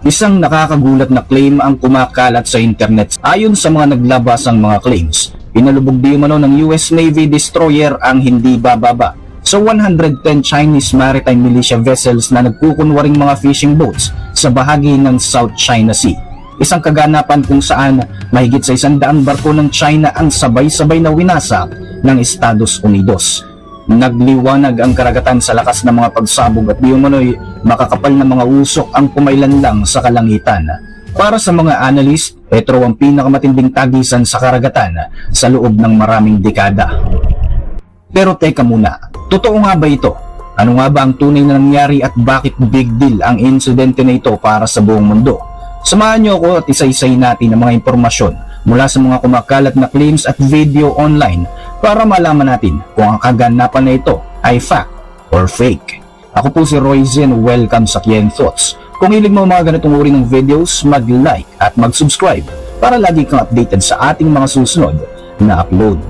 Isang nakakagulat na claim ang kumakalat sa internet. Ayon sa mga naglabas ang mga claims, pinalubog di umano ng US Navy destroyer ang hindi bababa sa 110 Chinese maritime militia vessels na nagkukunwaring mga fishing boats sa bahagi ng South China Sea. Isang kaganapan kung saan mahigit sa 100 barko ng China ang sabay-sabay na winasak ng Estados Unidos. Nagliwanag ang karagatan sa lakas ng mga pagsabog at di umano'y makakapal na mga usok ang kumailan lang sa kalangitan. Para sa mga analyst, ito ang pinakamatinding tagisan sa karagatan sa loob ng maraming dekada. Pero teka muna, totoo nga ba ito? Ano nga ba ang tunay na nangyari at bakit big deal ang insidente na ito para sa buong mundo? Samahan niyo ako at isa-isay natin ang mga impormasyon mula sa mga kumakalat na claims at video online para malaman natin kung ang kaganapan na ito ay fact or fake. Ako po si Roy Zen, welcome sa Kien Thoughts. Kung hilig mo mga ganitong uri ng videos, mag-like at mag-subscribe para lagi kang updated sa ating mga susunod na upload.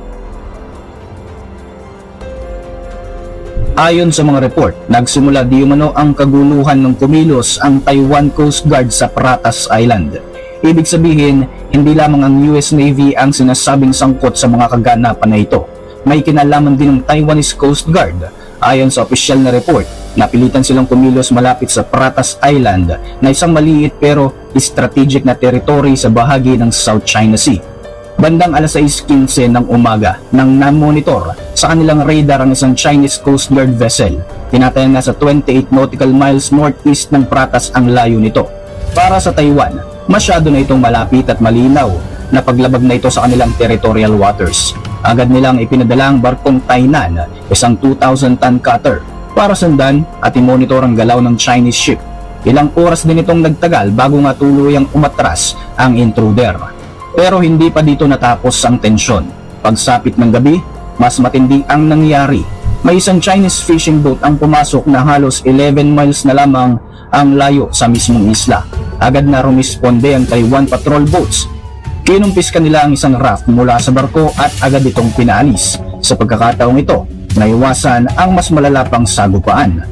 Ayon sa mga report, nagsimula di umano ang kaguluhan ng kumilos ang Taiwan Coast Guard sa Pratas Island. Ibig sabihin, hindi lamang ang US Navy ang sinasabing sangkot sa mga kaganapan na ito. May kinalaman din ng Taiwanese Coast Guard. Ayon sa opisyal na report, napilitan silang kumilos malapit sa Pratas Island na isang maliit pero strategic na territory sa bahagi ng South China Sea. Bandang alas 6:15 ng umaga nang na-monitor sa kanilang radar ang isang Chinese Coast Guard vessel. Tinatayang nasa 28 nautical miles northeast ng Pratas ang layo nito. Para sa Taiwan, masyado na itong malapit at malinaw na paglabag na ito sa kanilang territorial waters. Agad nilang ipinadala ang barkong Tainan, isang 2,000-ton cutter, para sundan at i-monitor ang galaw ng Chinese ship. Ilang oras din itong nagtagal bago nga tuluyang umatras ang intruder. Pero hindi pa dito natapos ang tensyon. Pagsapit ng gabi, mas matindi ang nangyari. May isang Chinese fishing boat ang pumasok na halos 11 miles na lamang ang layo sa mismong isla. Agad na rumisponde ang Taiwan patrol boats. Kinumpis kanila ang isang raft mula sa barko at agad itong pinaalis. Sa pagkakataong ito, naiwasan ang mas malala pang sagupaan.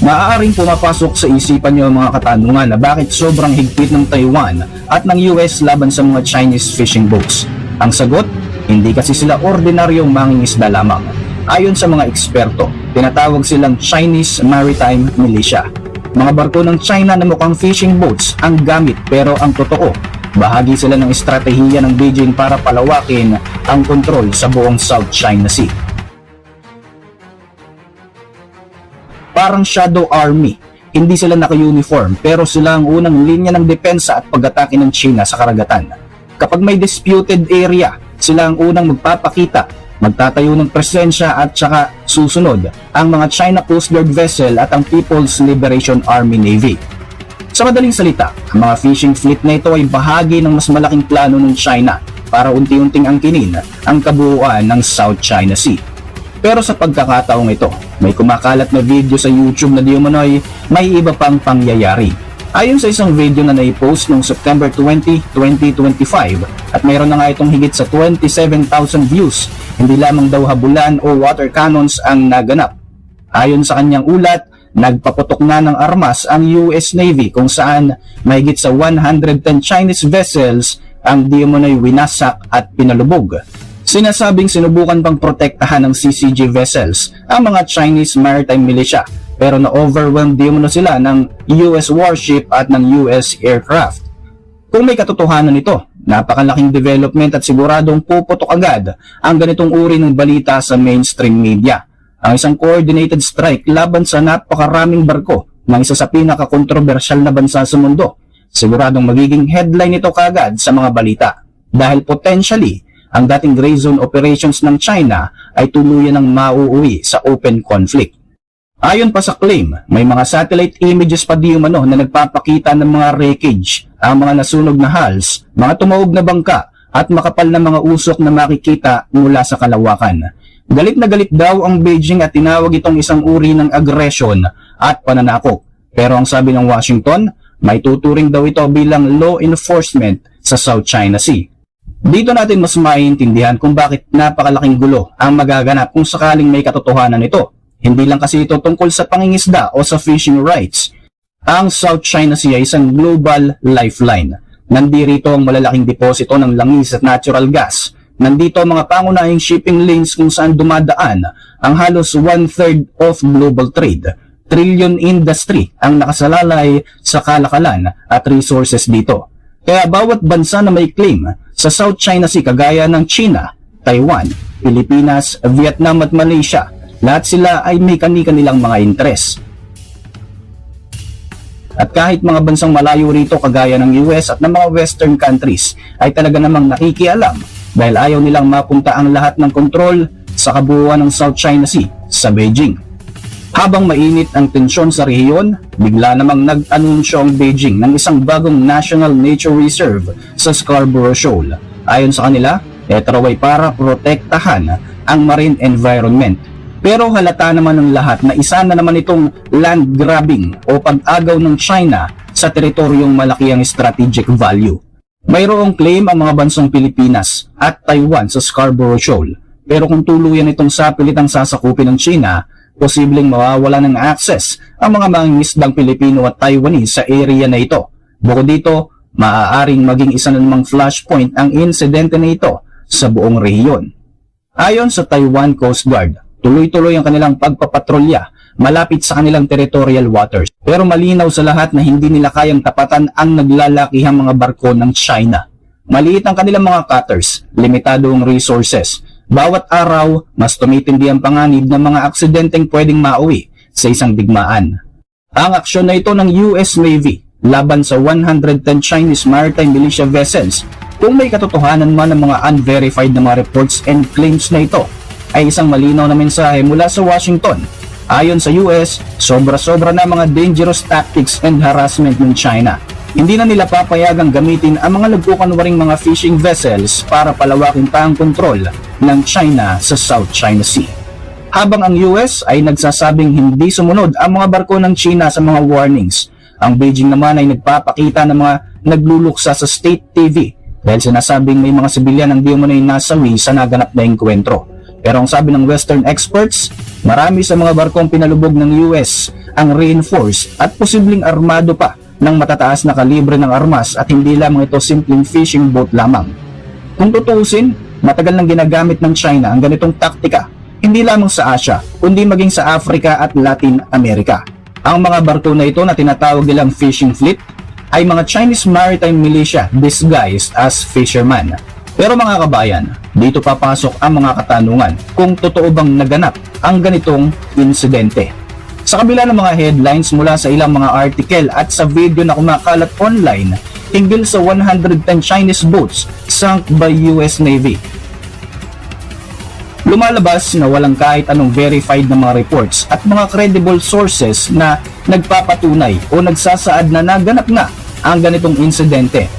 Maaaring pumapasok sa isipan niyo ang mga katanungan na bakit sobrang higpit ng Taiwan at ng US laban sa mga Chinese fishing boats. Ang sagot, hindi kasi sila ordinaryong mangingisda lamang. Ayon sa mga eksperto, tinatawag silang Chinese Maritime Militia. Mga barko ng China na mukhang fishing boats ang gamit pero ang totoo, bahagi sila ng estratehiya ng Beijing para palawakin ang kontrol sa buong South China Sea. Parang shadow army, hindi sila naka-uniform pero sila ang unang linya ng depensa at pag-atake ng China sa karagatan. Kapag may disputed area, sila ang unang magpapakita, magtatayo ng presensya at saka susunod ang mga China Coast Guard vessel at ang People's Liberation Army Navy. Sa madaling salita, ang mga fishing fleet na ito ay bahagi ng mas malaking plano ng China para unti-unting angkinin ang kabuuan ng South China Sea. Pero sa pagkakataong ito, may kumakalat na video sa YouTube na di umano'y may iba pang pangyayari. Ayon sa isang video na naipost noong September 20, 2025 at mayroon na nga itong higit sa 27,000 views, hindi lamang daw habulan o water cannons ang naganap. Ayon sa kanyang ulat, nagpaputok na ng armas ang US Navy kung saan mahigit sa 110 Chinese vessels ang di umano'y winasak at pinalubog. Sinasabing sinubukan pang protektahan ng CCG vessels ang mga Chinese Maritime Militia pero na-overwhelmed di umano sila ng US warship at ng US aircraft. Kung may katotohanan nito, napakalaking development at siguradong puputok agad ang ganitong uri ng balita sa mainstream media. Ang isang coordinated strike laban sa napakaraming barko ng isa sa pinaka-kontrobersyal na bansa sa mundo. Siguradong magiging headline ito kagad sa mga balita dahil potentially ang dating gray zone operations ng China ay tuluyan ng mauuwi sa open conflict. Ayon pa sa claim, may mga satellite images pa di umano na nagpapakita ng mga wreckage, ang mga nasunog na hulls, mga tumawog na bangka at makapal na mga usok na makikita mula sa kalawakan. Galit na galit daw ang Beijing at tinawag itong isang uri ng aggression at pananakop. Pero ang sabi ng Washington, may tuturing daw ito bilang law enforcement sa South China Sea. Dito natin mas maiintindihan kung bakit napakalaking gulo ang magaganap kung sakaling may katotohanan ito. Hindi lang kasi ito tungkol sa pangingisda o sa fishing rights. Ang South China Sea ay isang global lifeline. Nandito ang malalaking deposito ng langis at natural gas. Nandito ang mga pangunahing shipping lanes kung saan dumadaan ang halos 1/3 of global trade. Trillion industry ang nakasalalay sa kalakalan at resources dito. Kaya bawat bansa na may claim sa South China Sea kagaya ng China, Taiwan, Pilipinas, Vietnam at Malaysia, lahat sila ay may kani-kanilang mga interes. At kahit mga bansang malayo rito kagaya ng US at ng mga western countries ay talaga namang nakikialam dahil ayaw nilang mapunta ang lahat ng kontrol sa kabuuan ng South China Sea sa Beijing. Habang mainit ang tensyon sa rehiyon, bigla namang nag-anunsyo ang Beijing ng isang bagong National Nature Reserve sa Scarborough Shoal. Ayon sa kanila, ito raw ay para protektahan ang marine environment. Pero halata naman ng lahat na isa na naman itong land grabbing o pag-agaw ng China sa teritoryong malaki ang strategic value. Mayroong claim ang mga bansang Pilipinas at Taiwan sa Scarborough Shoal. Pero kung tuluyan itong sapilitang sasakupin ng China, posibleng mawawala ng access ang mga mangingisdang Pilipino at Taiwanese sa area na ito. Bukod dito, maaaring maging isa na namang flashpoint ang insidente na ito sa buong rehiyon. Ayon sa Taiwan Coast Guard, tuloy-tuloy ang kanilang pagpapatrolya malapit sa kanilang territorial waters. Pero malinaw sa lahat na hindi nila kayang tapatan ang naglalakihang mga barko ng China. Maliit ang kanilang mga cutters, limitado ang resources. Bawat araw, mas tumitindi ang panganib ng mga aksidenteng pwedeng mauwi sa isang digmaan. Ang aksyon na ito ng US Navy laban sa 110 Chinese maritime militia vessels, kung may katotohanan man ng mga unverified na mga reports and claims na ito, ay isang malinaw na mensahe mula sa Washington. Ayon sa US, sobra-sobra na mga dangerous tactics and harassment ng China. Hindi na nila papayagang gamitin ang mga nagkukunwaring mga fishing vessels para palawakin pa ang kontrol ng China sa South China Sea. Habang ang US ay nagsasabing hindi sumunod ang mga barko ng China sa mga warnings, ang Beijing naman ay nagpapakita ng mga nagluluksa sa state TV dahil sinasabing may mga sibilyan ang di umano'y nasawi sa naganap na engkwentro. Pero ang sabi ng Western experts, marami sa mga barkong pinalubog ng US ang reinforced at posibleng armado pa ng matataas na kalibre ng armas at hindi lamang ito simpleng fishing boat lamang. Kung tutuusin, matagal nang ginagamit ng China ang ganitong taktika, hindi lamang sa Asia, kundi maging sa Africa at Latin America. Ang mga barko na ito na tinatawag nilang fishing fleet ay mga Chinese maritime militia disguised as fishermen. Pero mga kabayan, dito papasok ang mga katanungan kung totoo bang naganap ang ganitong insidente. Sa kabila ng mga headlines mula sa ilang mga article at sa video na kumakalat online hinggil sa 110 Chinese boats sunk by US Navy, lumalabas na walang kahit anong verified na mga reports at mga credible sources na nagpapatunay o nagsasaad na naganap nga ang ganitong insidente.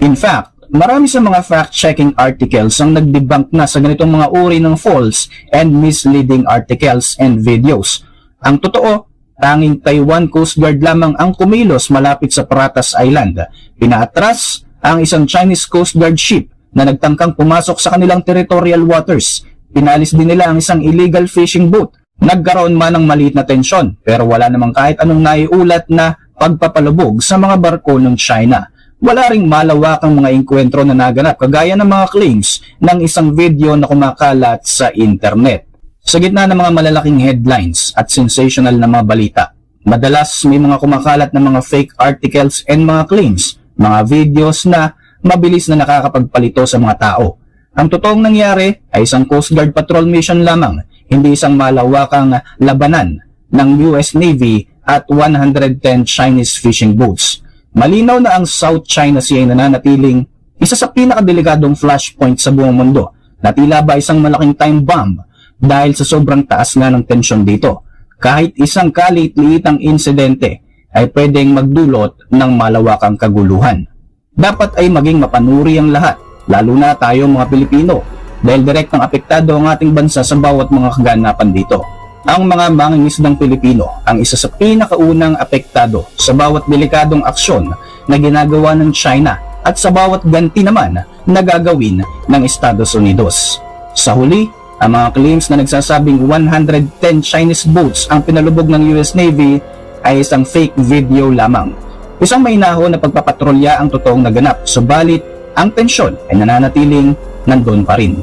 In fact, marami sa mga fact-checking articles ang nagdebunk na sa ganitong mga uri ng false and misleading articles and videos. Ang totoo, tanging Taiwan Coast Guard lamang ang kumilos malapit sa Paratas Island. Pinaatras ang isang Chinese Coast Guard ship na nagtangkang pumasok sa kanilang territorial waters. Pinalis din nila ang isang illegal fishing boat. Nagkaroon man ng maliit na tensyon pero wala namang kahit anong naiulat na pagpapalubog sa mga barko ng China. Wala ring malawakang mga engkwentro na naganap kagaya ng mga claims ng isang video na kumakalat sa internet. Sa gitna ng mga malalaking headlines at sensational na mga balita, madalas may mga kumakalat na mga fake articles and mga claims, mga videos na mabilis na nakakapagpalito sa mga tao. Ang totoong nangyari ay isang Coast Guard patrol mission lamang, hindi isang malawakang labanan ng US Navy at 110 Chinese fishing boats. Malinaw na ang South China Sea ay nananatiling isa sa pinakadelikadong flashpoint sa buong mundo na tila ba isang malaking time bomb dahil sa sobrang taas nga ng tensyon dito. Kahit isang kalit-liitang insidente ay pwedeng magdulot ng malawakang kaguluhan. Dapat ay maging mapanuri ang lahat, lalo na tayo mga Pilipino, dahil direktang apektado ang ating bansa sa bawat mga kaganapan dito. Ang mga mangingisdang Pilipino ang isa sa pinakaunang apektado sa bawat delikadong aksyon na ginagawa ng China at sa bawat ganti naman na gagawin ng Estados Unidos. Sa huli, ang mga claims na nagsasabing 110 Chinese boats ang pinalubog ng US Navy ay isang fake video lamang. Isang mainahon na pagpapatrolya ang totoong naganap, subalit ang tensyon ay nananatiling nandun pa rin.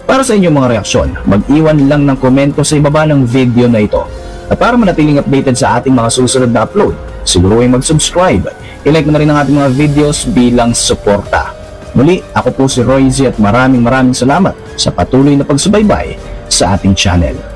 Para sa inyong mga reaksyon, mag-iwan lang ng komento sa ibaba ng video na ito. At para manatiling updated sa ating mga susunod na upload, siguro ay mag-subscribe. I-like mo na rin ang ating mga videos bilang suporta. Muli, ako po si Roy Z at maraming salamat sa patuloy na pagsubaybay sa ating channel.